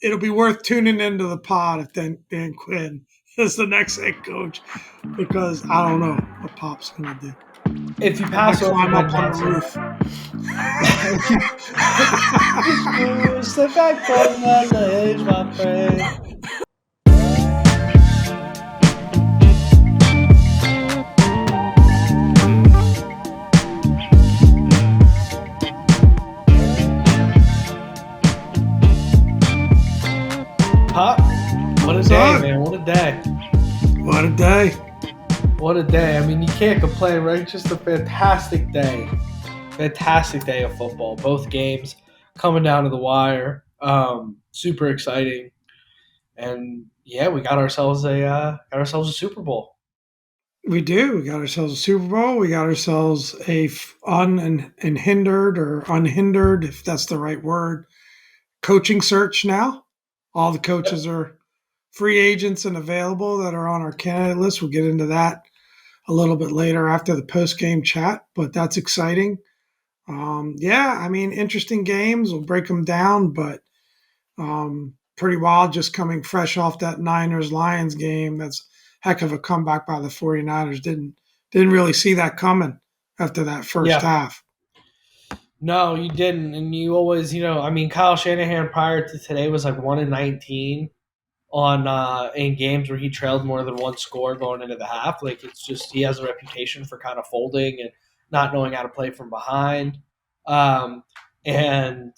it'll be worth tuning into the pod if Dan Quinn is the next head coach because I don't know what Pop's going to do. If you Might pass over climb Ben up on the Johnson, roof. step back on my ledge, my friend. Pop, what a day, Son, man! What a day! what a day. What a day! I mean, you can't complain, right? Just a fantastic day of football. Both games coming down to the wire. Super exciting, and yeah, we got ourselves a Super Bowl. We do. We got ourselves a Super Bowl. We got ourselves a unhindered or unhindered, if that's the right word, coaching search now. All the Yep. coaches are free agents and available that are on our candidate list. We'll get into that a little bit later after the post game chat, but that's exciting. Yeah, I mean, interesting games. We'll break them down, but pretty wild just coming fresh off that Niners Lions game. That's heck of a comeback by the 49ers. Didn't really see that coming after that first Yeah. half. No, you didn't, and you always, I mean, Kyle Shanahan prior to today was like 1-19 on in games where he trailed more than one score going into the half. Like it's just he has a reputation for kind of folding and not knowing how to play from behind. Um, and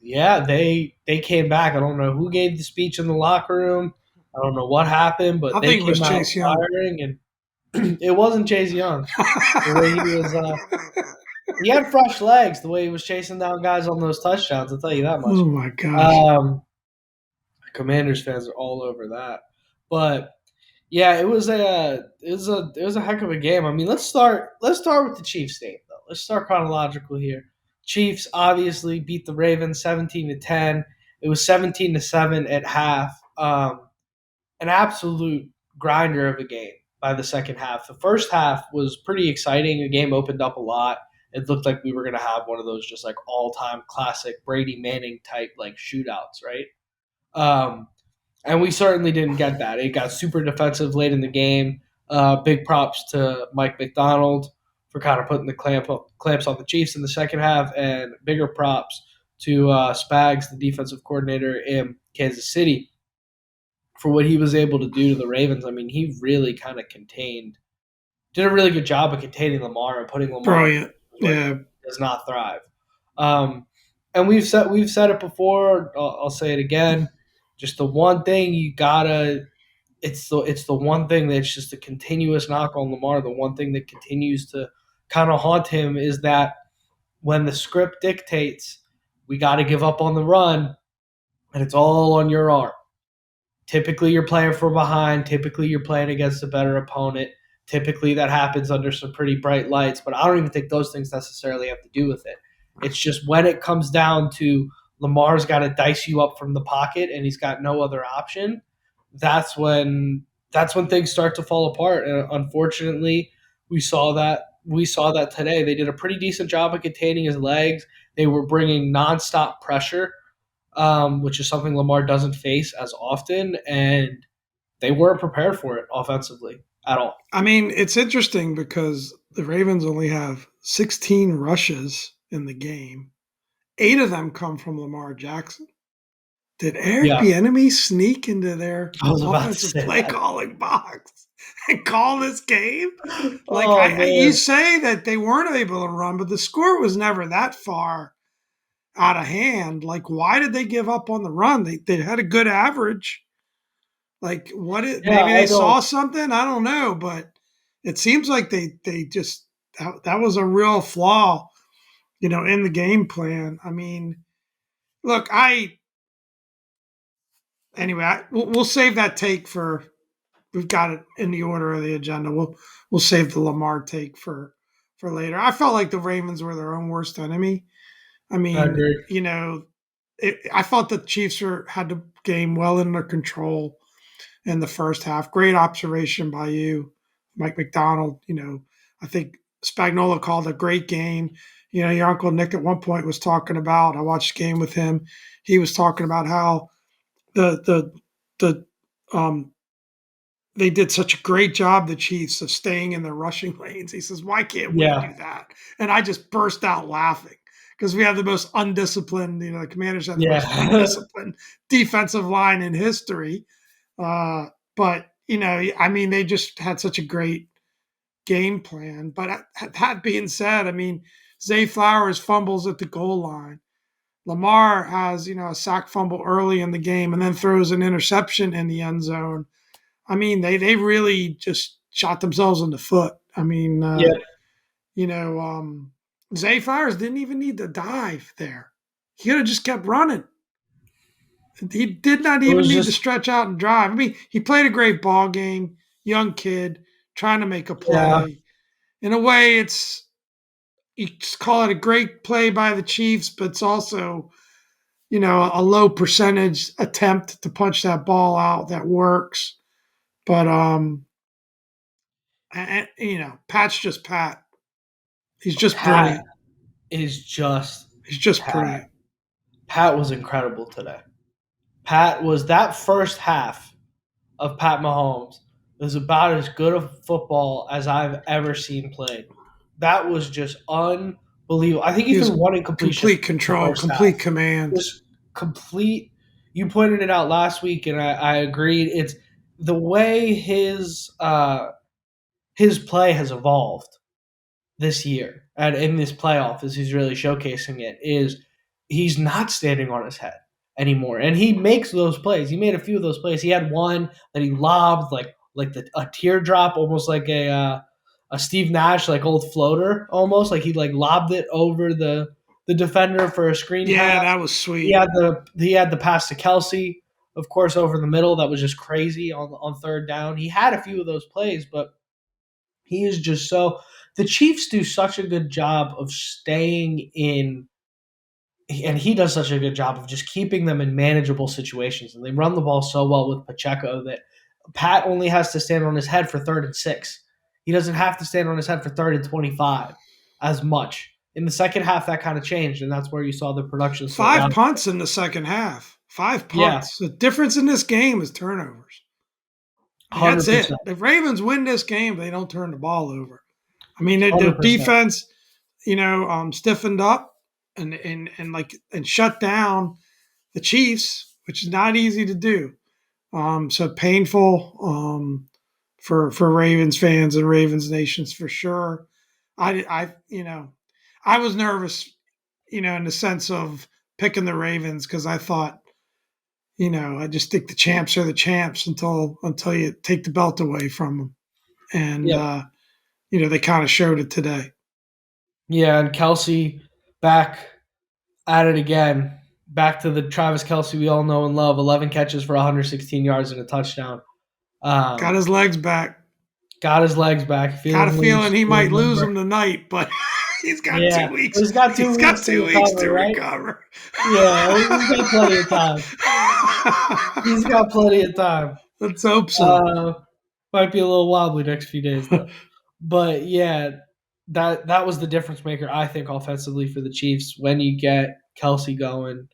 yeah, they came back. I don't know who gave the speech in the locker room. I don't know what happened, but I they think it was came out Chase Young. firing, and it wasn't Chase Young. The way he had fresh legs. The way he was chasing down guys on those touchdowns, I'll tell you that much. Oh my gosh. Um, Commanders fans are all over that, but yeah, it was a heck of a game. I mean, let's start with the Chiefs game though. Let's start chronological here. Chiefs obviously beat the Ravens 17-10. It was 17-7 at half. An absolute grinder of a game by the second half. The first half was pretty exciting. The game opened up a lot. It looked like we were going to have one of those just like all time classic Brady Manning type like shootouts, right? Um, and we certainly didn't get that. It got super defensive late in the game. Big props to Mike McDonald for kind of putting the clamps on the Chiefs in the second half, and bigger props to Spags, the defensive coordinator in Kansas City, for what he was able to do to the Ravens. I mean, he really kind of did a really good job of containing Lamar and putting Lamar Brilliant. where he Yeah. does not thrive. Um, and we've said it before. I'll say it again. Just the one thing you gotta. It's the one thing that's just a continuous knock on Lamar. The one thing that continues to kind of haunt him is that when the script dictates we got to give up on the run, and it's all on your arm. Typically, you're playing from behind. Typically, you're playing against a better opponent. Typically, that happens under some pretty bright lights, but I don't even think those things necessarily have to do with it. It's just when it comes down to Lamar's got to dice you up from the pocket and he's got no other option. That's when things start to fall apart. And unfortunately, we saw that today. They did a pretty decent job of containing his legs. They were bringing nonstop pressure, which is something Lamar doesn't face as often, and they weren't prepared for it offensively at all. I mean, it's interesting because the Ravens only have 16 rushes in the game. 8 of them come from Lamar Jackson. Did Eric Yeah, Bieniemy sneak into their I was about to offensive say play that. calling box and call this game? Like Oh you man, say that they weren't able to run, but the score was never that far out of hand. Like, why did they give up on the run? They had a good average. Like, yeah, maybe I they don't. saw something. I don't know, but it seems like they just that was a real flaw, in the game plan. I mean, look, we'll save that take for. We've got it in the order of the agenda. We'll save the Lamar take for later. I felt like the Ravens were their own worst enemy. I I mean, agree. I thought the Chiefs had the game well under control in the first half. Great observation by you, Mike McDonald. I think Spagnola called a great game. Your Uncle Nick at one point was talking about, I watched the game with him. He was talking about how the um they did such a great job, the Chiefs, of staying in their rushing lanes. He says, "Why can't we Yeah, do that?" And I just burst out laughing because we have the most undisciplined. The Commanders have the most yeah, undisciplined defensive line in history. But I mean, they just had such a great game plan. But that being said, I mean, Zay Flowers fumbles at the goal line. Lamar has a sack fumble early in the game and then throws an interception in the end zone. I mean, they really just shot themselves in the foot. I mean, yeah. you know, um, Zay Flowers didn't even need to dive there. He could have just kept running. He did not It even was need to just stretch out and drive. I mean, he played a great ball game, young kid trying to make a yeah, play. In a way, you just call it a great play by the Chiefs, but it's also a low percentage attempt to punch that ball out that works. But Pat's just Pat. He's just Pat brilliant. is just He's just Pat. brilliant. Pat was incredible today. Pat was that first half of Pat Mahomes was about as good a football as I've ever seen played. That was just unbelievable. I think he He threw was one incompletion complete in the control, first half. complete command. Just complete. You pointed it out last week, and I agreed. It's the way his play has evolved this year and in this playoff as he's really showcasing it is he's not standing on his head anymore. And he makes those plays. He made a few of those plays. He had one that he lobbed a teardrop, almost like a Steve Nash like old floater, almost like he like lobbed it over the defender for a screen Yeah, pass. that was He sweet. had the pass to Kelsey, of course, over the middle. That was just crazy on third down. He had a few of those plays, but he is just so. The Chiefs do such a good job of staying in, and he does such a good job of just keeping them in manageable situations. And they run the ball so well with Pacheco that Pat only has to stand on his head for 3rd and 6. He doesn't have to stand on his head for 3rd and 25 as much. In the second half, that kind of changed, and that's where you saw the production slow Five down. punts in the second half. Five Yeah, punts. The difference in this game is turnovers. Like, that's 100%. it. If Ravens win this game, they don't turn the ball over. I mean, their 100%. defense, stiffened up and shut down the Chiefs, which is not easy to do. So painful for Ravens fans and Ravens nations for sure. I was nervous, in the sense of picking the Ravens because I thought, I just think the champs are the champs until you take the belt away from them, and Yep. they kind of showed it today. Yeah, and Kelsey back at it again. Back to the Travis Kelsey we all know and love. 11 catches for 116 yards and a touchdown. Got Um, his legs back. got his legs back, Got a feeling feeling loose, he might feeling lose limber. them tonight, but he's got two Yeah, weeks. he's got two He's got weeks to 2 weeks to recover, right? recover. Yeah, he's got plenty of time. He's got plenty of time. Let's hope so. Uh, might be a little wobbly next few days though. But yeah, that was the difference maker, I think, offensively for the Chiefs when you get Kelsey going,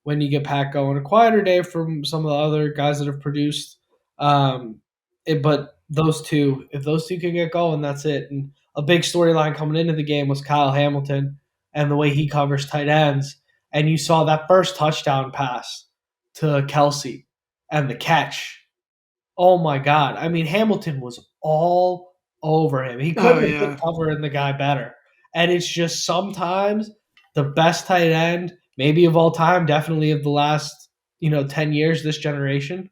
when you get Pat going. A quieter day from some of the other guys that have produced. But those two, if those two can get going, that's it. And a big storyline coming into the game was Kyle Hamilton and the way he covers tight ends. And you saw that first touchdown pass to Kelsey and the catch. Oh my God. I mean, Hamilton was all over him. He Oh couldn't have been yeah. covering the guy better. And it's just sometimes the best tight end, maybe of all time, definitely of the last, 10 years, this generation.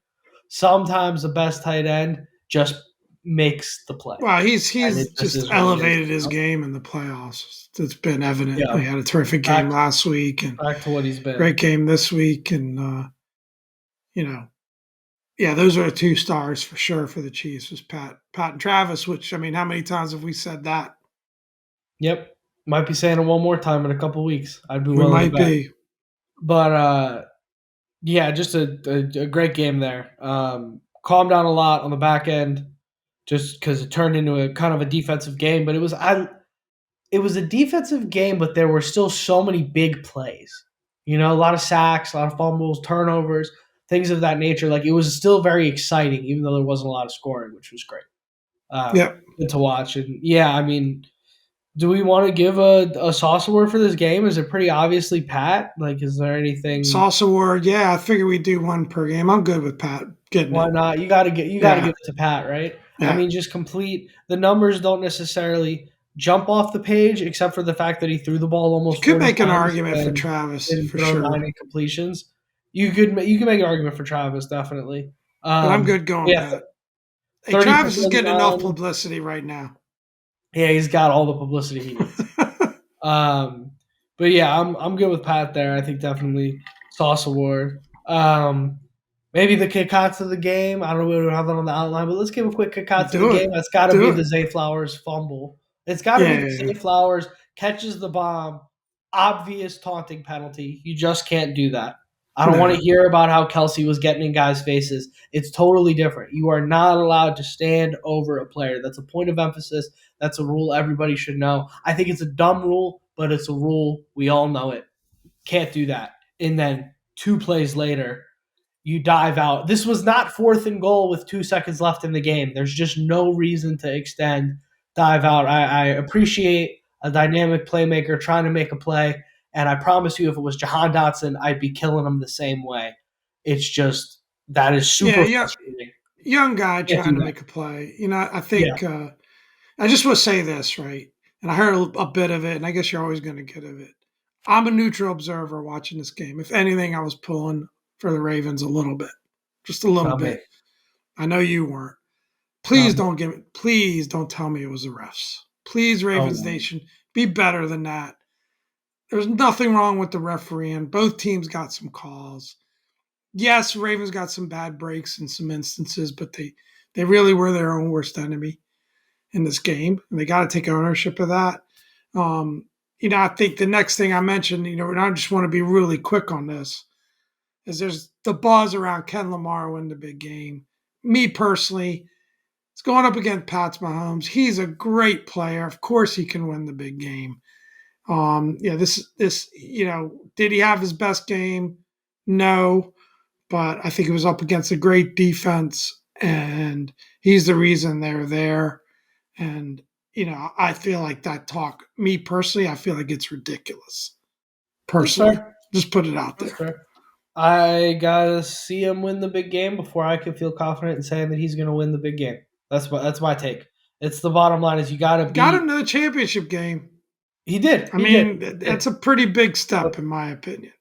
Sometimes the best tight end just makes the play. Well, he's And it he's just just is what it is. elevated his game in the playoffs. It's been evident. Yeah. He had a terrific Back game last week and back to what he's been. great game this week, and you know, yeah, those are the two stars for sure for the Chiefs was Pat and Travis. Which, I mean, how many times have we said that? Yep. Might be saying it one more time in a couple weeks. I'd be We willing to might bet. be. But yeah, just a great game there. Calmed down a lot on the back end, just because it turned into a kind of a defensive game. But it was a defensive game, but there were still so many big plays. A lot of sacks, a lot of fumbles, turnovers things of that nature. Like it was still very exciting, even though there wasn't a lot of scoring, which was great. Yep. Good to watch. And yeah, I mean, do we want to give a sauce award for this game? Is it pretty obviously Pat? Like, is there anything? Salsa word. Yeah, I figure we do one per game. I'm good with Pat getting Why it. not? You got to give Yeah. it to Pat, right? I Yeah. mean, just complete the numbers don't necessarily jump off the page, except for the fact that he threw the ball You almost could 40 make an times argument for and Travis didn't for throw nine sure, incompletions. You could make an argument for Travis definitely. but I'm good going Yeah, Pat. Hey, 30 for Travis is getting enough 39. publicity right now. Yeah, he's got all the publicity he needs. Um, but yeah, I'm good with Pat there. I think definitely Sauce Award. Maybe the kickouts of the game. I don't know. We don't have that on the outline, but let's give a quick kickouts of the Do game. it. That's got to Do be it. the Zay Flowers fumble. It's got to Yeah, be yeah, the yeah. Zay Flowers catches the bomb. Obvious taunting penalty. You just can't do that. I don't want No. to hear about how Kelsey was getting in guys' faces. It's totally different. You are not allowed to stand over a player. That's a point of emphasis. That's a rule everybody should know. I think it's a dumb rule, but it's a rule. We all know it. Can't do that. And then 2 plays later, you dive out. This was not 4th and goal with 2 seconds left in the game. There's just no reason to extend, dive out. I appreciate a dynamic playmaker trying to make a play. And I promise you, if it was Jahan Dotson, I'd be killing him the same way. It's just that is Yeah, super yeah. frustrating. Young guy Can't trying do to that. make a play. I Yeah. think I just want to say this, right? And I heard a bit of it, and I guess you're always going to get of it. I'm a neutral observer watching this game. If anything, I was pulling for the Ravens a little bit, just a little Not me. bit. I know you weren't. Not me. Please don't tell me it was the refs. Please, Oh Ravens no. Nation, be better than that. There's nothing wrong with the refereeing. Both teams got some calls. Yes, Ravens got some bad breaks in some instances, but they really were their own worst enemy in this game, and they got to take ownership of that. Um, I think the next thing I mentioned, and I just want to be really quick on this, is there's the buzz around Ken Lamar winning the big game. Me personally, it's going up against Pat Mahomes. He's a great player. Of course, he can win the big game. Yeah, this, did he have his best game? No, but I think it was up against a great defense, and he's the reason they're there. And I feel like that talk. Me personally, I feel like it's ridiculous. That's Personally, fair. just put it out That's there. fair. I gotta see him win the big game before I can feel confident in saying that he's gonna win the big game. That's my take. It's the bottom line is you gotta Got beat. him to the championship game. He did. I He did. mean, He did. that's a pretty big step in my opinion.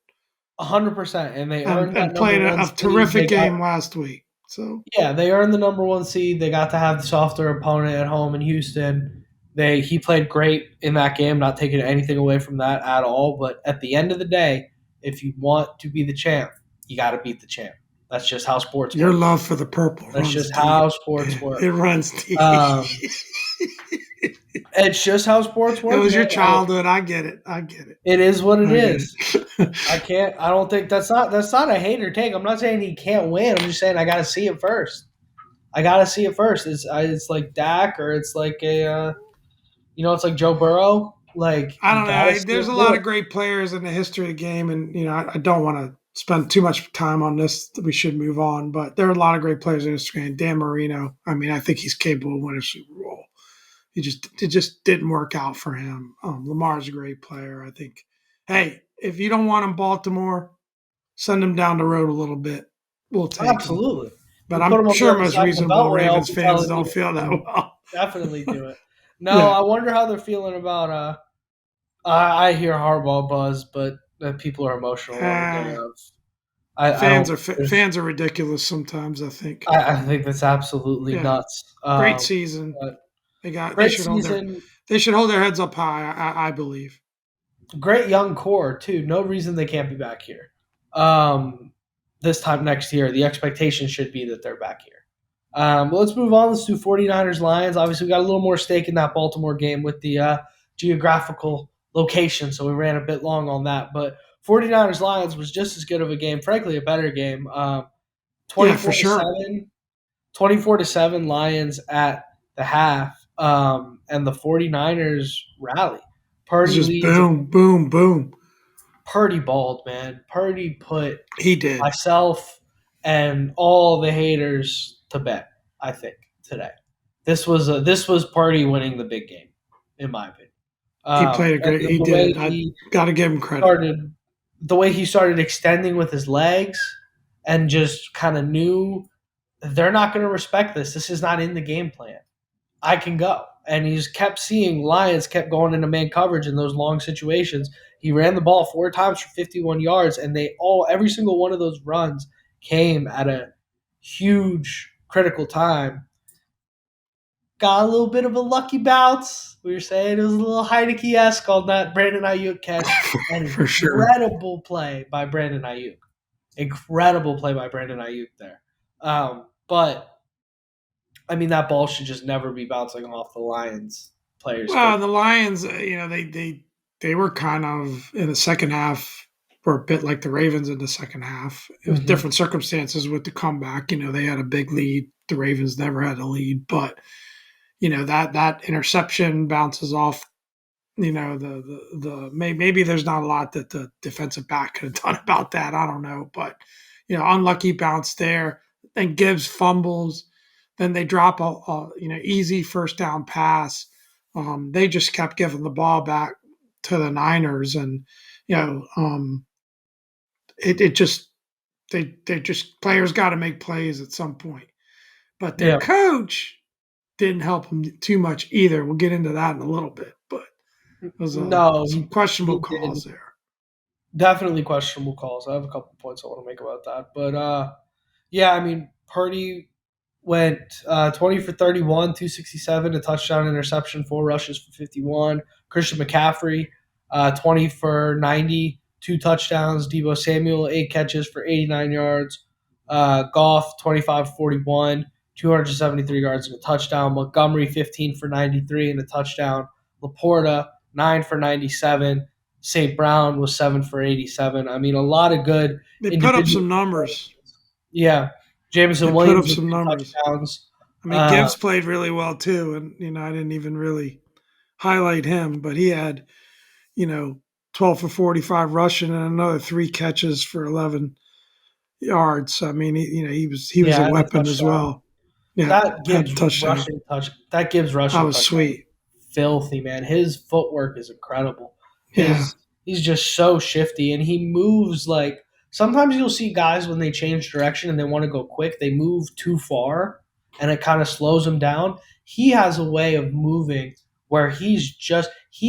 100%. And they And earned that and number played one a seed. terrific game last week. So Yeah, they earned the number one seed. They got to have the softer opponent at home in Houston. He played great in that game, not taking anything away from that at all. But at the end of the day, if you want to be the champ, you got to beat the champ. That's just how sports your works. love for the purple That's runs just deep. how sports work. It runs deep. Um, it's just how sports It work, was man. your childhood. I get it. I get it. It is what it I get is. it. I can't. I don't think that's not a hater take. I'm not saying he can't win. I'm just saying I got to see it first. I got to see it first. It's like Dak or it's like it's like Joe Burrow. Like I you don't know. got to see There's him a do lot it. of great players in the history of the game, and I don't want to spend too much time on this. We should move on, but there are a lot of great players in history. And Dan Marino, I mean, I think he's capable of winning a Super Bowl. It just didn't work out for him. Lamar's a great player. I think. Hey, if you don't want him Baltimore, send him down the road a little bit. We'll take him. Absolutely. But You put I'm him on the sure other most side of the reasonable beltway. I'll Ravens be fans telling don't you feel that well. definitely do it. No, Yeah, I wonder how they're feeling about. I hear Harbaugh buzz, but people are emotional on the day uh, of. I don't. fans are ridiculous sometimes. I think. I think that's absolutely Yeah, nuts. great season. But They great should hold season, their heads up high. I believe. great young core too. No reason they can't be back here. Um, this time next year, the expectation should be that they're back here. But let's move on. Let's do 49ers Lions. Obviously, we got a little more stake in that Baltimore game with the geographical location, so we ran a bit long on that. But 49ers Lions was just as good of a game, frankly, a better game. Yeah, for 24 to sure. 7, 24 to 7 Lions at the half, and the 49ers rally. It's Purdy just leads. boom, boom, boom. Purdy balled, man. Purdy put He did. myself and all the haters to bed. I think today, this was Purdy winning the big game, in my opinion. He played a And great. He the did. way I he got to give him credit. started, the way he started extending with his legs, and just kind of knew they're not going to respect this. This is not in the game plan. I can go. And he's kept seeing Lions kept going into man coverage in those long situations. He ran the ball 4 times for 51 yards, and every single one of those runs came at a huge critical time. Got a little bit of a lucky bounce. We were saying it was a little Heineke esque on that Brandon Ayuk catch. An For sure. incredible play by Brandon Ayuk. Incredible play by Brandon Ayuk there. But I mean, that ball should just never be bouncing off the Lions players' Well, face. the Lions, they were kind of in the second half were a bit like the Ravens in the second half. It was Mm-hmm. different circumstances with the comeback. They had a big lead. The Ravens never had a lead, but that interception bounces off. Maybe there's not a lot that the defensive back could have done about that. I don't know, but unlucky bounce there. Then Gibbs fumbles. Then they drop a easy first down pass. They just kept giving the ball back to the Niners, and you know, it just they just players got to make plays at some point. But their Yeah. coach didn't help them too much either. We'll get into that in a little bit, but there's No, some he questionable calls didn't. there. Definitely questionable calls. I have a couple points I want to make about that. But yeah, I mean, Purdy went 20 for 31, 267, a touchdown, interception, 4 rushes for 51. Christian McCaffrey, 20 for 90, 2 touchdowns. Debo Samuel, 8 catches for 89 yards. Goff, 25 for 41, 273 yards and a touchdown. Montgomery, 15 for 93 and a touchdown. Laporta, 9 for 97. St. Brown was 7 for 87. I mean, a lot of good They put up individual some numbers. performances. Yeah. They Jameson put up Williams with some two numbers. touchdowns. I mean, Uh, Gibbs played really well too, and I didn't even really highlight him, but he had you know 12 for 45 rushing and another 3 catches for 11 yards. I mean, he was a yeah, and a weapon as touchdown. well. Yeah, That had a Gibbs touchdown. rushing touch. That Gibbs That rushing was touchdown, sweet. filthy man. His footwork is incredible. Yeah, He's just so shifty, and he moves like sometimes you'll see guys when they change direction and they want to go quick, they move too far, and it kind of slows them down. He has a way of moving where he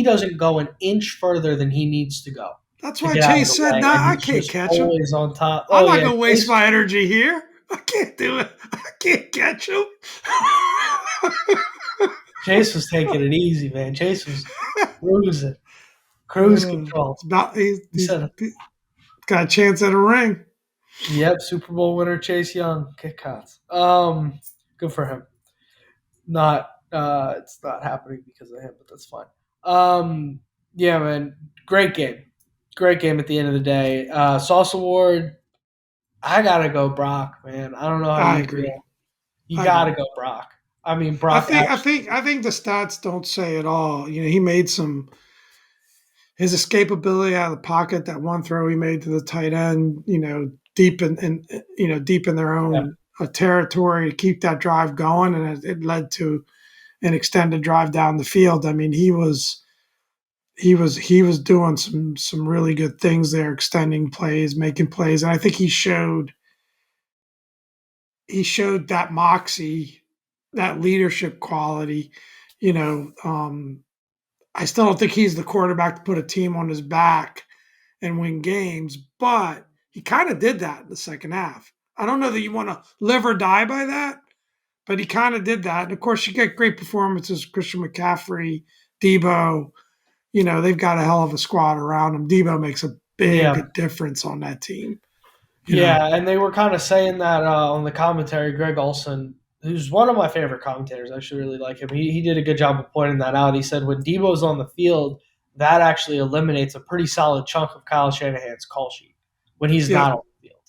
doesn't go an inch further than he needs to go that's to why get out of Chase the said, way, "Nah, and I he's can't just catch him. always on top. I'm Oh not yeah, gonna waste Chase. my energy here. I can't do it. I can't catch him." Chase was taking it easy, man. Chase was cruising, cruise control. It's about He said, he's got a chance at a ring. "Yep, Super Bowl winner Chase Young, kick cuts. Good for him. Not, it's not happening because of him, but that's fine. Yeah, man, great game at the end of the day. Sauce Award, I gotta go Brock, man. I don't know how I you agree. feel. You I gotta agree. go Brock. I mean, I Brock think I actually, think I think the stats don't say it all. He made some his escapability out of the pocket. That one throw he made to the tight end, deep deep in their yeah, own territory to keep that drive going, and it led to an extended drive down the field. I mean, he was doing some really good things there, extending plays, making plays, and I think he showed that moxie, that leadership quality. You know, I still don't think he's the quarterback to put a team on his back and win games, but he kind of did that in the second half. I don't know that you want to live or die by that, but he kind of did that. And of course, you get great performances, Christian McCaffrey, Debo. They've got a hell of a squad around him. Debo makes a yeah, big difference on that team. You know, yeah. And they were kind of saying that on the commentary. Greg Olson, who's one of my favorite commentators, I actually really like him. He did a good job of pointing that out. He said when Debo's on the field, that actually eliminates a pretty solid chunk of Kyle Shanahan's call sheet when he's not yep, on the field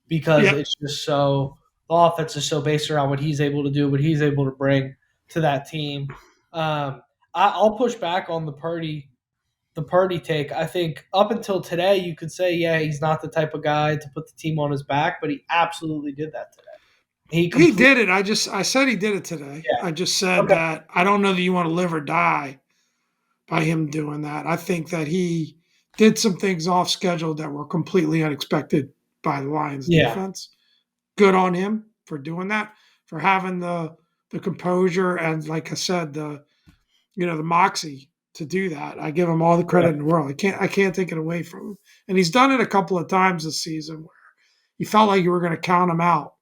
because yep. it's just so the offense is so based around what he's able to do, what he's able to bring to that team. Um, I'll push back on the Purdy. the Purdy take. I think up until today, you could say, yeah, he's not the type of guy to put the team on his back, but he absolutely did that today. He He completely, did it. I said he did it today. yeah, I just said okay, that I don't know that you want to live or die by him doing that. I think that he did some things off schedule that were completely unexpected by the Lions yeah, defense. Good on him for doing that, for having the composure and, like I said, the moxie to do that. I give him all the yeah, credit in the world. I can't take it away from him. And he's done it a couple of times this season where you felt like you were going to count him out.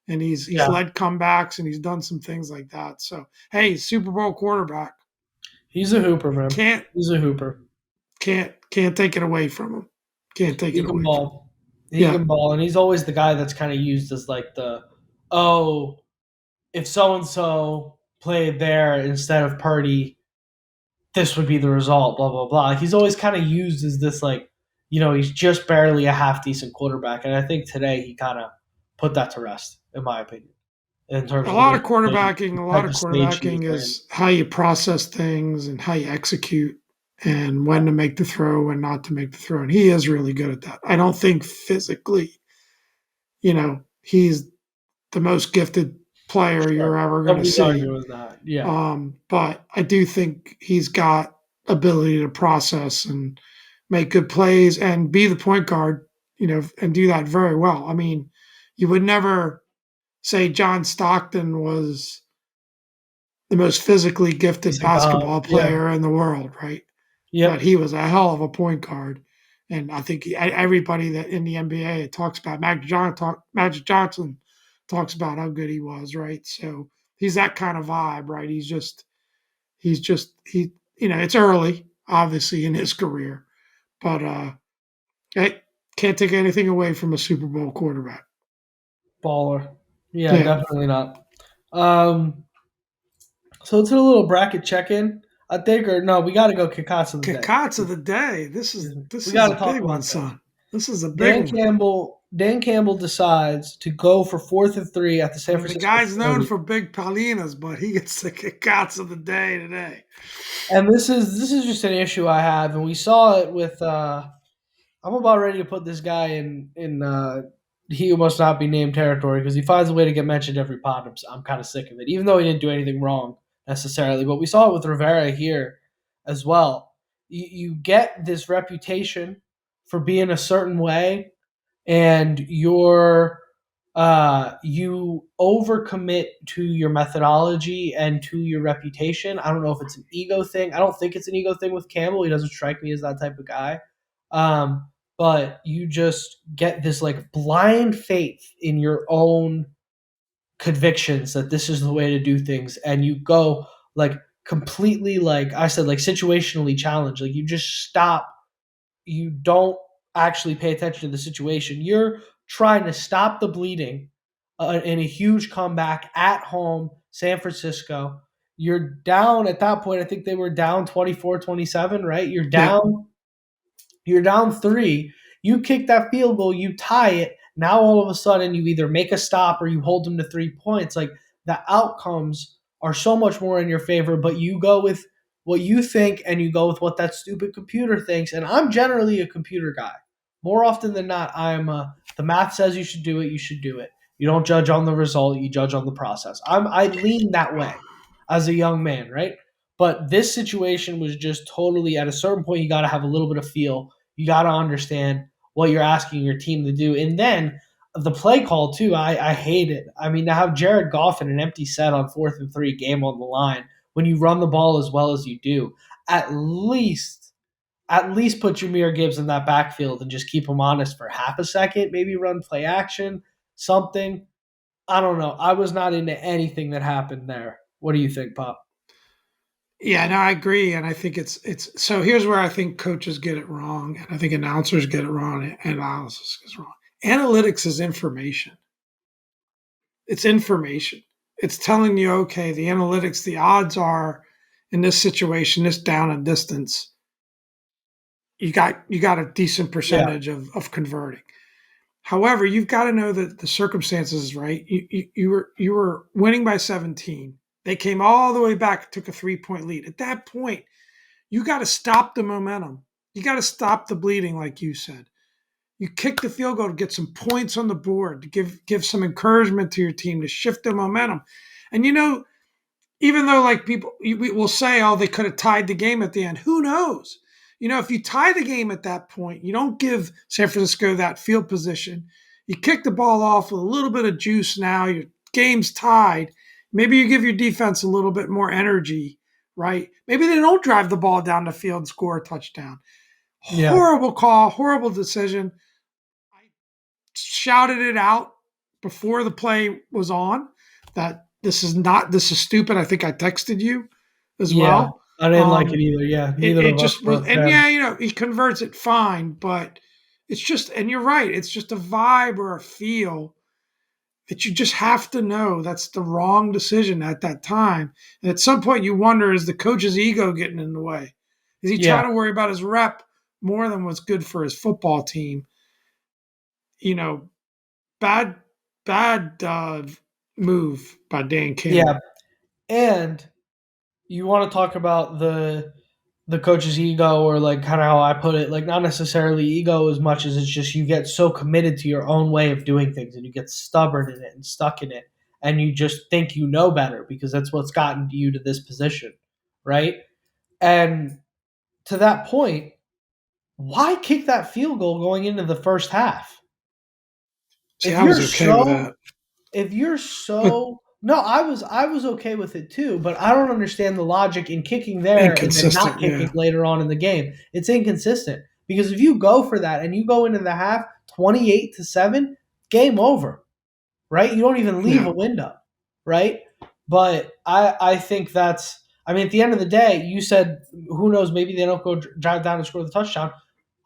And he's yeah. led comebacks and he's done some things like that. So hey, Super Bowl quarterback. He's a hooper, man. Can't He's a hooper. can't take it away from him. Can't take He it can away from him. ball. He Yeah. can ball, and he's always the guy that's kind of used as like the, oh, if so and so played there instead of Purdy, this would be the result. Blah blah blah. Like, he's always kind of used as this like, he's just barely a half decent quarterback, and I think today he kind of put that to rest, in my opinion, in terms A of the lot way of he played, quarterbacking, the a lot type of of stage he was quarterbacking in. is how you process things and how you execute and when to make the throw and not to make the throw. And he is really good at that. I don't think physically, he's the most gifted player Sure, you're ever going to nobody's see. arguing with that. Yeah, But I do think he's got ability to process and make good plays and be the point guard, and do that very well. I mean, you would never say John Stockton was the most physically gifted decent guy. basketball Yeah, player in the world, right? But yep. he was a hell of a point guard. And I think everybody that in the NBA talks about Magic Johnson talks about how good he was, right? So he's that kind of vibe, right? It's early, obviously, in his career, but I can't take anything away from a Super Bowl quarterback. Baller. Yeah, Yeah, definitely not. Um, so let's do a little bracket check in. I think, or no, we got to go kickoffs of the day. Kats of the day. This Excuse is me. We this got is a to talk big one, about this. son. This is a big one. Dan Campbell decides to go for 4th and 3 at the I San mean, the Francisco guy's known 30. for big palinas, but he gets the Kats of the day today. And this is just an issue I have, and we saw it with. I'm about ready to put this guy in he who must not be named territory because he finds a way to get mentioned every pod. I'm kind of sick of it, even though he didn't do anything wrong necessarily. But we saw it with Rivera here as well. You get this reputation for being a certain way, and you overcommit to your methodology and to your reputation. I don't know if it's an ego thing. I don't think it's an ego thing with Campbell. He doesn't strike me as that type of guy. Um, but you just get this like blind faith in your own convictions that this is the way to do things, and you go like completely, like I said, like situationally challenged. Like you just stop, you don't actually pay attention to the situation. You're trying to stop the bleeding in a huge comeback at home, San Francisco. You're down at that point. I think they were down 24-27, right? Yeah, You're down three. You kick that field goal, you tie it. Now all of a sudden, you either make a stop or you hold them to 3 points. Like the outcomes are so much more in your favor, but you go with what you think and you go with what that stupid computer thinks. And I'm generally a computer guy. More often than not, the math says you should do it, you should do it. You don't judge on the result, you judge on the process. I lean that way as a young man, right? But this situation was just totally, at a certain point, you got to have a little bit of feel. You got to understand what you're asking your team to do. And then the play call, too, I hate it. I mean, to have Jared Goff in an empty set on 4th and 3, game on the line, when you run the ball as well as you do, at least put Jameer Gibbs in that backfield and just keep him honest for half a second. Maybe run play action, something. I don't know. I was not into anything that happened there. What do you think, Pop? yeah, no, I agree, and I think it's. So here's where I think coaches get it wrong, and I think announcers get it wrong, and analysis is wrong. Analytics is information. It's information. It's telling you, okay, the analytics, the odds are in this situation, this down and distance, you got a decent Yeah, percentage of converting. However, you've got to know that the circumstances, right? You were winning by 17. They came all the way back, took a 3-point lead. At that point, You got to stop the momentum. You got to stop the bleeding, like you said. You kick the field goal to get some points on the board, to give some encouragement to your team, to shift their momentum. And even though like people we will say, oh, they could have tied the game at the end. Who knows? If you tie the game at that point, you don't give San Francisco that field position. You kick the ball off with a little bit of juice now. Your game's tied. Maybe you give your defense a little bit more energy, right? Maybe they don't drive the ball down the field and score a touchdown. Yeah. Horrible call, horrible decision. I shouted it out before the play was on that this is stupid. I think I texted you as Yeah. well. I didn't like it Um, either. Yeah. it, Neither it of us just were was, a and fan. yeah, he converts it fine, but it's just, and you're right, it's just a vibe or a feel that you just have to know that's the wrong decision at that time. And at some point, you wonder, is the coach's ego getting in the way? Is he Yeah. trying to worry about his rep more than what's good for his football team? You know, bad, bad move by Dan Yeah. Campbell. And you want to talk about the coach's ego, or like kind of how I put it, like not necessarily ego as much as it's just you get so committed to your own way of doing things and you get stubborn in it and stuck in it and you just think you know better because that's what's gotten you to this position, right? And to that point, why kick that field goal going into the first half? See, If I was you're okay with so that, if you're but so no, I was okay with it too, but I don't understand the logic in kicking there and then not inconsistent. kicking Yeah, later on in the game. It's inconsistent because if you go for that and you go into the half 28-7, game over, right? You don't even leave yeah. a window, right? But I think that's, I mean, at the end of the day, you said who knows, maybe they don't go drive down and score the touchdown.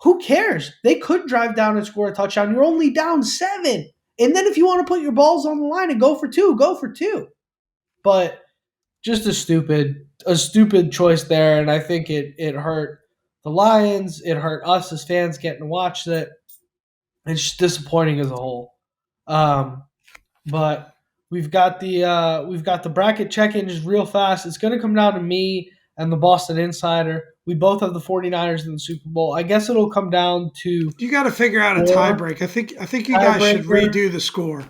Who cares? They could drive down and score a touchdown. You're only down 7. And then if you want to put your balls on the line and go for two, go for two. But just a stupid choice there, and I think it hurt the Lions. It hurt us as fans getting to watch it. It's just disappointing as a whole. Um, but we've got the bracket check-in just real fast. It's going to come down to me and the Boston Insider. We both have the 49ers in the Super Bowl. I guess it'll come down to You got to figure out a tie four break. I think you guys should tiebreaker. redo the score.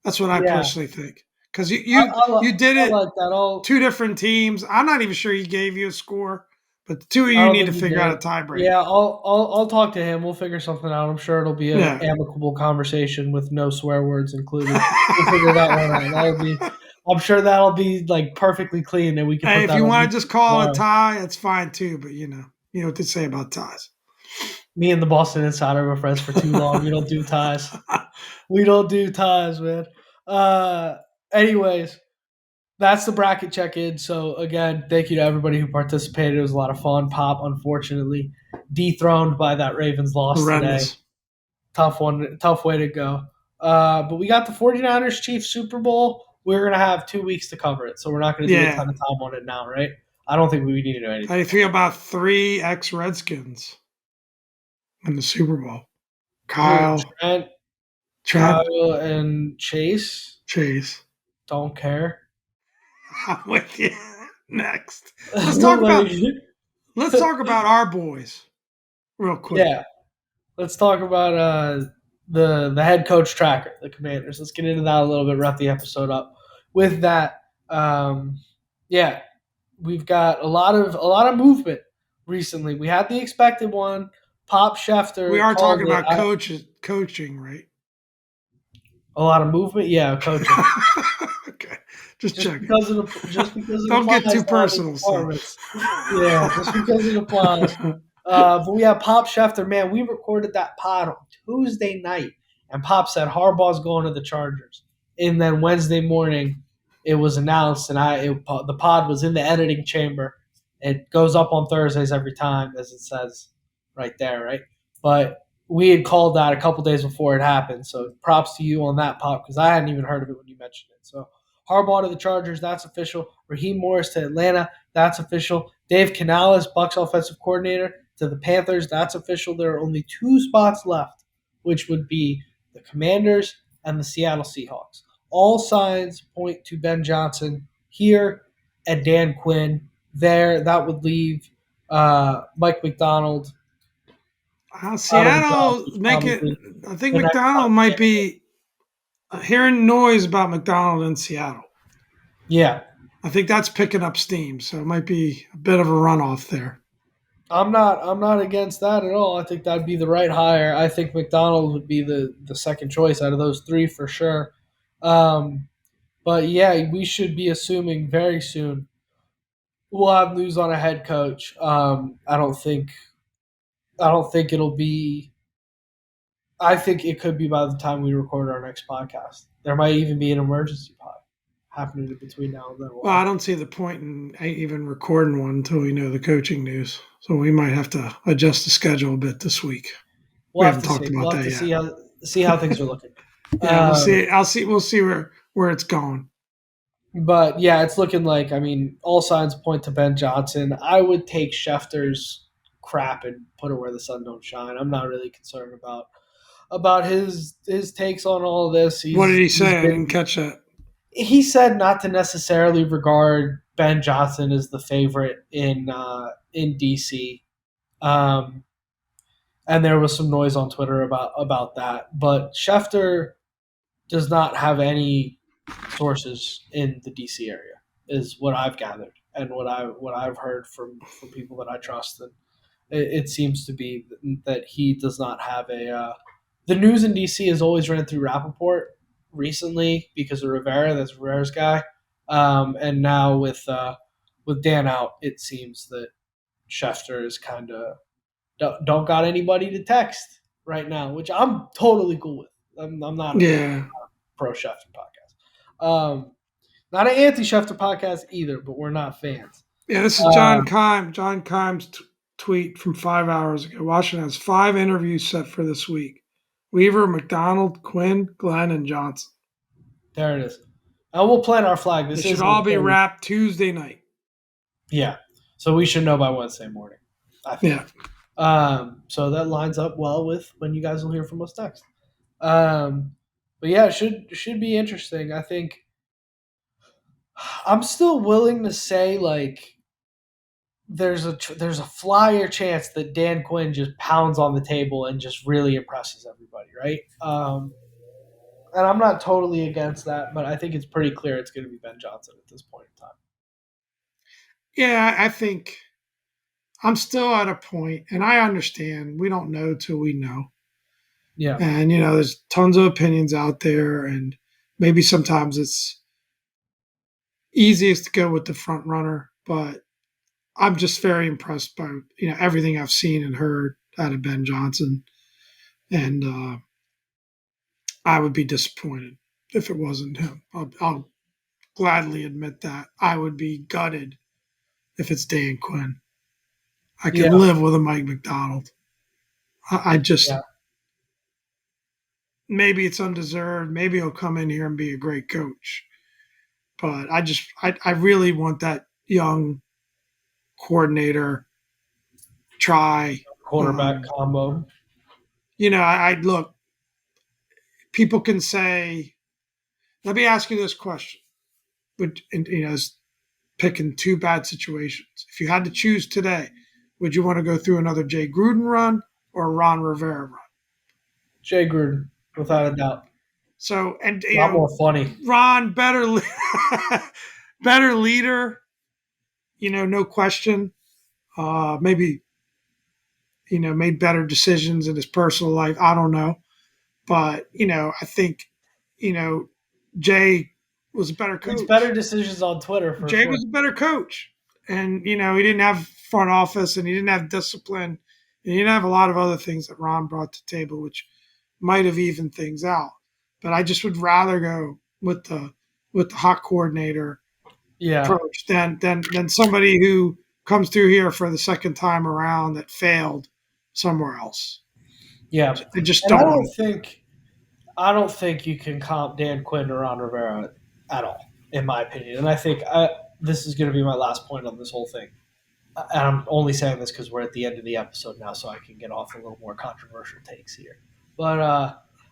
That's what I Yeah, personally think because you I, you I, li- you did I it like that. two different teams. I'm not even sure he gave you a score, but the two of I you don't need to think he figure out did. a tie break. Yeah, I'll talk to him. We'll figure something out. I'm sure it'll be an Yeah. amicable conversation with no swear words included. We'll figure that one out. That'll be. I'm sure that'll be like perfectly clean, and we can Hey, put if that you on want to just YouTube call it a tomorrow. tie, that's fine too. But you know what to say about ties. Me and the Boston Insider were friends for too long. We don't do ties. We don't do ties, man. Uh, anyways, that's the bracket check-in. So again, thank you to everybody who participated. It was a lot of fun. Pop, unfortunately, dethroned by that Ravens loss today. Horrendous. Tough one, tough way to go. But we got the 49ers Chiefs Super Bowl. We're going to have 2 weeks to cover it. So we're not going to do a Yeah. ton of time on it now, right? I don't think we need to know How do anything you feel about three ex Redskins in the Super Bowl? about it. Kyle, Trent, Kyle, and Chase. Chase. Don't care. I'm with you. Next, let's talk Like, about let's talk about our boys real quick. yeah. Let's talk about the head coach tracker, the Commanders. Let's get into that a little bit. Wrap the episode up with that. Yeah, we've got a lot of movement recently. We had the expected one. Pop We Schefter are called talking it. about coaching, right? A lot of movement. Yeah, coaching. Okay, just Just checking. because it Don't get applies too to other personal, son. departments. Yeah, just because it applies. But we have Pop Schefter. Man, we recorded that pod on Tuesday night, and Pop said Harbaugh's going to the Chargers. And then Wednesday morning, it was announced, and the pod was in the editing chamber. It goes up on Thursdays every time, as it says right there, right? But we had called that a couple days before it happened. So props to you on that, Pop, because I hadn't even heard of it when you mentioned it. So Harbaugh to the Chargers, that's official. Raheem Morris to Atlanta, that's official. Dave Canales, Bucks offensive coordinator, to the Panthers, that's official. There are only 2 spots left, which would be the Commanders and the Seattle Seahawks. All signs point to Ben Johnson here and Dan Quinn there. That would leave Mike McDonald out of the job Seattle is make it. probably I think the next hot McDonald might candidate. be hearing noise about McDonald in Seattle. Yeah, I think that's picking up steam, so it might be a bit of a runoff there. I'm not against that at all. I think that'd be the right hire. I think McDonald would be the second choice out of those three for sure. Um, but yeah, we should be assuming very soon we'll have news on a head coach. I don't think it'll be. I think it could be by the time we record our next podcast. There might even be an emergency pod happening in between now and then. We'll Well, have I don't see the point in even recording one until we know the coaching news. So we might have to adjust the schedule a bit this week. we'll We have haven't to talked see. about We'll have that to yet. see how things are looking. Yeah, we'll Um, see. I'll see. We'll see where it's going. But yeah, it's looking like, I mean, all signs point to Ben Johnson. I would take Schefter's crap and put it where the sun don't shine. I'm not really concerned about his takes on all of this. What did he He's say? I didn't been catch that. he said not to necessarily regard Ben Johnson as the favorite in DC. Um, and there was some noise on Twitter about that. But Schefter does not have any sources in the DC area, is what I've gathered and what I've heard from people that I trust. And it seems to be that he does not have a. The news in DC has always ran through Rappaport recently because of Rivera. That's Rivera's guy, and now with Dan out, it seems that Schefter is kind of don't got anybody to text right now, which I'm totally cool with. I'm not a Yeah, pro Schefter podcast. Not an anti Schefter podcast either, but we're not fans. yeah. This is John Um, Kime. John Kime's tweet from 5 hours ago. Washington has 5 interviews set for this week: Weaver, McDonald, Quinn, Glenn, and Johnson. there it is. And we'll plant our flag. They This should isn't all a be thing. wrapped Tuesday night. Yeah. So we should know by Wednesday morning, I think. Yeah, So that lines up well with when you guys will hear from us next. Um, but yeah, it should be interesting. I think I'm still willing to say like there's a flyer chance that Dan Quinn just pounds on the table and just really impresses everybody, right? And I'm not totally against that, but I think it's pretty clear it's going to be Ben Johnson at this point in time. yeah. I think I'm still at a point, and I understand we don't know till we know. Yeah, And there's tons of opinions out there, and maybe sometimes it's easiest to go with the front runner, but I'm just very impressed by everything I've seen and heard out of Ben Johnson, and I would be disappointed if it wasn't him. I'll gladly admit that. I would be gutted if it's Dan Quinn. I could yeah, live with a Mike McDonald. I yeah, just maybe it's undeserved. Maybe he'll come in here and be a great coach, but I really want that young coordinator try. quarterback Um, combo. I look. People can say, "Let me ask you this question." Would and, picking two bad situations. If you had to choose today, would you want to go through another Jay Gruden run or a Ron Rivera run? Jay Gruden, without a doubt, So, and a lot more funny. Ron better, better leader. No question. Maybe made better decisions in his personal life. I don't know, but I think you know Jay was a better Makes better coach. decisions on Twitter for Jay sure. was a better coach, and he didn't have front office, and he didn't have discipline, and he didn't have a lot of other things that Ron brought to the table, which might have evened things out. But I just would rather go with the hot coordinator Yeah, approach than somebody who comes through here for the second time around that failed somewhere else. yeah, I just and I don't don't want it. think I don't think you can comp Dan Quinn to Ron Rivera at all, in my opinion. And I think this is going to be my last point on this whole thing. And I'm only saying this because we're at the end of the episode now, so I can get off a little more controversial takes here. But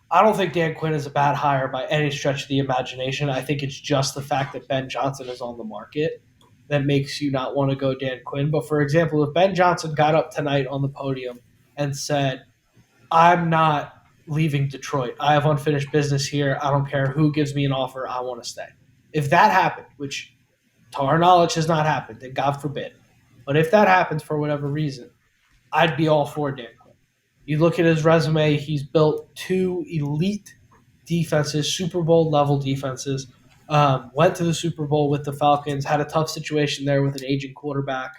I don't think Dan Quinn is a bad hire by any stretch of the imagination. I think it's just the fact that Ben Johnson is on the market that makes you not want to go Dan Quinn. But for example, if Ben Johnson got up tonight on the podium and said, I'm not leaving Detroit. I have unfinished business here. I don't care who gives me an offer. I want to stay. If that happened, which to our knowledge has not happened, and God forbid, but if that happens for whatever reason, I'd be all for Dan Quinn. You look at his resume, he's built two elite defenses, Super Bowl level defenses. Went to the Super Bowl with the Falcons, had a tough situation there with an aging quarterback.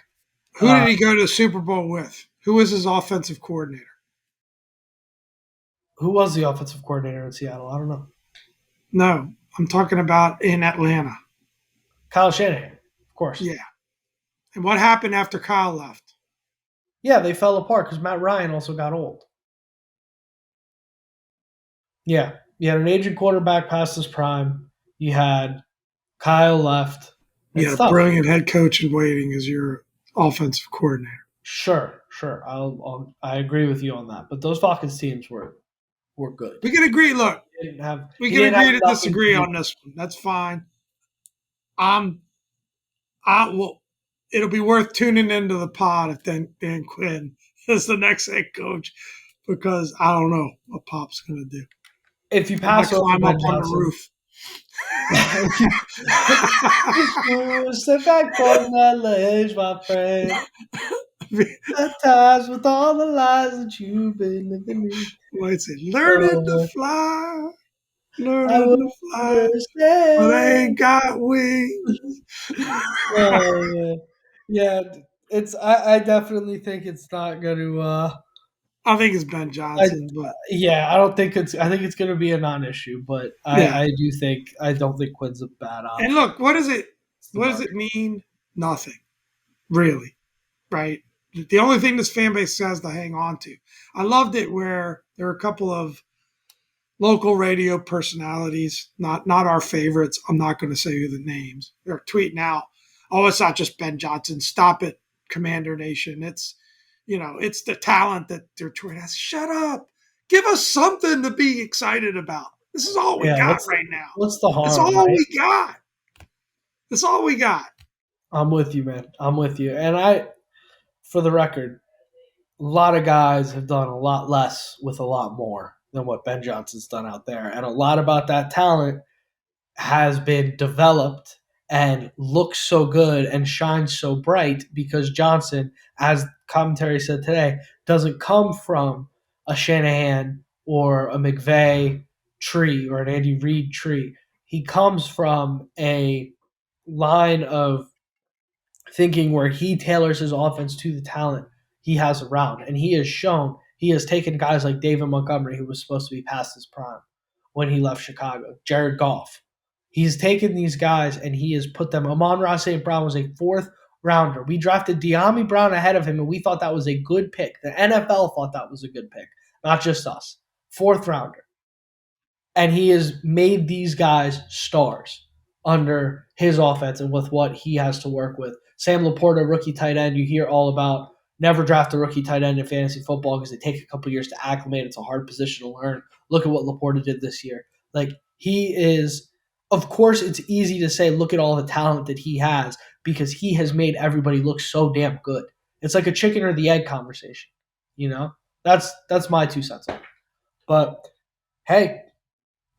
Who did he go to the Super Bowl with? Who was his offensive coordinator? Who was the offensive coordinator in Seattle? I don't know. No, I'm talking about in Atlanta. Kyle Shanahan, of course. Yeah. And what happened after Kyle left? Yeah, they fell apart because Matt Ryan also got old. Yeah, you had an aging quarterback past his prime. You had Kyle left. You It's had a tough. brilliant head coach in waiting as your offensive coordinator. Sure. I agree with you on that. But those Falcons teams were good. We can agree. Look, we He can didn't have agree to nothing to disagree do. on this one. That's fine. I will. It'll be worth tuning into the pod if Dan Quinn is the next head coach because I don't know what Pop's going to do. If you I might pass over climb Ben up on the Johnson, roof. step back from that ledge, my friend. Baptized with all the lies that you've been living in. Might say, learning to fly, I learning would to fly, but I understand. ain't got wings. Oh man, yeah. It's I definitely think it's not going to. I think it's Ben I Johnson, but Yeah, I don't think it's. I think it's going to be a non-issue, but yeah. I don't think Quinn's a bad And option. look, what does it? It's the What does it market. mean? Nothing, really. Right. The only thing this fan base has to hang on to. I loved it where there were a couple of local radio personalities, not our favorites. I'm not going to say who the names. They're tweeting out, "Oh, it's not just Ben Johnson. Stop it, Commander Nation. It's the talent that they're tweeting at. Shut up. Give us something to be excited about. This is all we Yeah, got right now. what's the It's harm, all right? we got. It's all we got." I'm with you, man. I'm with you, and for the record, a lot of guys have done a lot less with a lot more than what Ben Johnson's done out there, and a lot about that talent has been developed and looks so good and shines so bright because Johnson, as commentary said today, doesn't come from a Shanahan or a McVay tree or an Andy Reid tree. He comes from a line of thinking where he tailors his offense to the talent he has around. And he has taken guys like David Montgomery, who was supposed to be past his prime when he left Chicago, Jared Goff. He's taken these guys and he has put them. Amon-Ra St. Brown was a fourth rounder. We drafted De'Ami Brown ahead of him, and we thought that was a good pick. The NFL thought that was a good pick, not just us. Fourth rounder, and he has made these guys stars under his offense and with what he has to work with. Sam Laporta, rookie tight end, you hear all about. Never draft a rookie tight end in fantasy football because they take a couple years to acclimate. It's a hard position to learn. Look at what Laporta did this year. Like, he is, of course, it's easy to say, look at all the talent that he has because he has made everybody look so damn good. It's like a chicken or the egg conversation, you know? That's my 2 cents on it. But hey,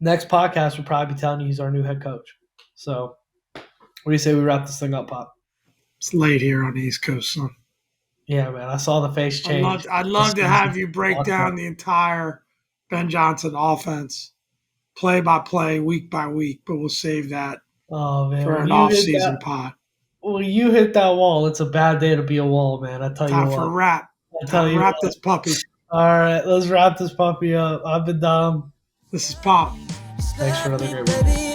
next podcast we'll probably be telling you he's our new head coach. So, what do you say we wrap this thing up, Pop? It's late here on the East Coast, son. Yeah, man, I saw the face change. I'd love to have you break down the entire Ben Johnson offense, play by play, week by week, but we'll save that Oh man, for when an you hit off-season that, pod. when you hit that wall, it's a bad day to be a wall, man. I tell you Time for what. a wrap. I Time tell to you wrap what. this puppy. All right, let's wrap this puppy up. I've been Dom. This is Pop. Thanks for another great one.